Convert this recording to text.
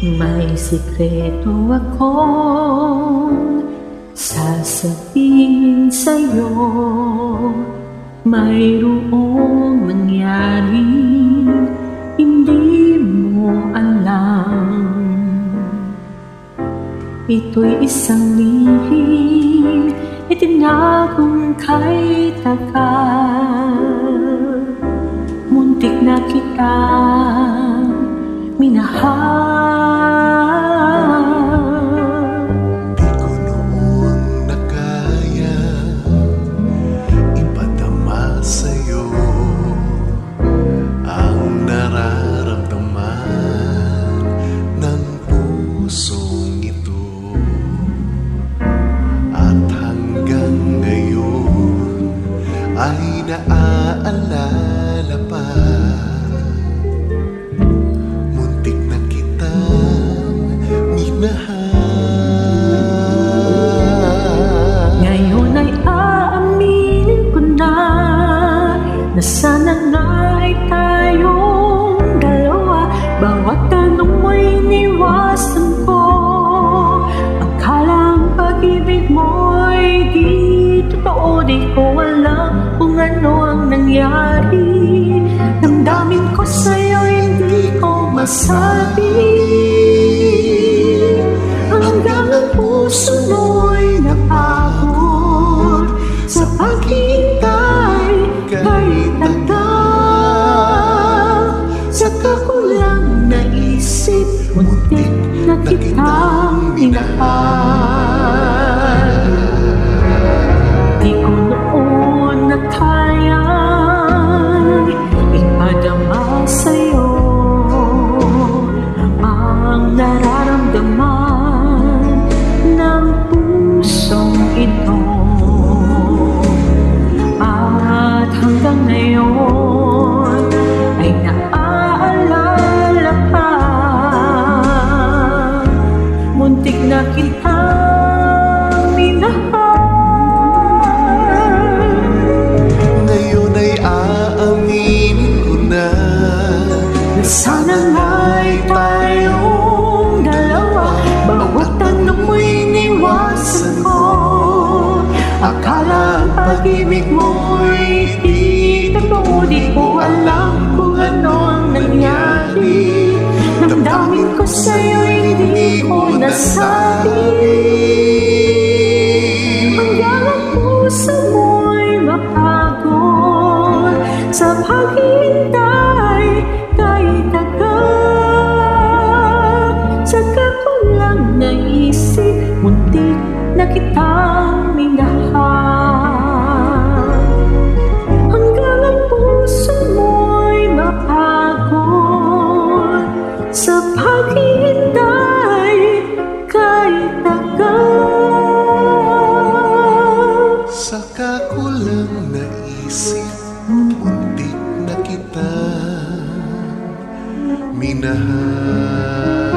May sikreto akong sasabihin sa'yo. Mayroong nangyari hindi mo alam. Ito'y isang lihim itinagong kay tagal. Muntik na kitang minahal. Di ko noon na kaya ipadama sa'yo ang nararamdaman ng pusong ito. At hanggang ngayon ay naaalala pa. Muntik na kitang minahal. Ngayon ay aaminin ko na sana nga ay tayong dalawa. Bawat tanong mo'y iniwasan ko. Akala ang pag-ibig mo'y di totoo. Di ko alam kung ano ang nangyari. Damdamin ko sa'yo, hindi ko masabi. Hanggang ang puso mo'y napagod sa paghintay kay tagal. Saka ko lang naisip, muntik na kitang minahal. Di ko noon na kayang ipadama sa'yo ang nararamdaman ng pusong ito. At hanggang ngayon ay naaalala pa. Muntik na kitang minahal. Ngayon ay aaminin ko na Sana nga'y tayong dalawa. Bawat tanong mo'y iniwasan ko. Akala ang pag-ibig mo'y di totoo. Di ko alam kung ano ang nangyari. Damdamin ko sa'yo, hindi ko nasabi. Hanggang ang puso mo'y mapagod sa paghintay kay tagal. Saka ko lang naisip, muntik na kitang minahal. Hanggang ang puso mo'y mapagod sa paghintay kay tagal. saka ko lang naisip, muntik na kita minahal.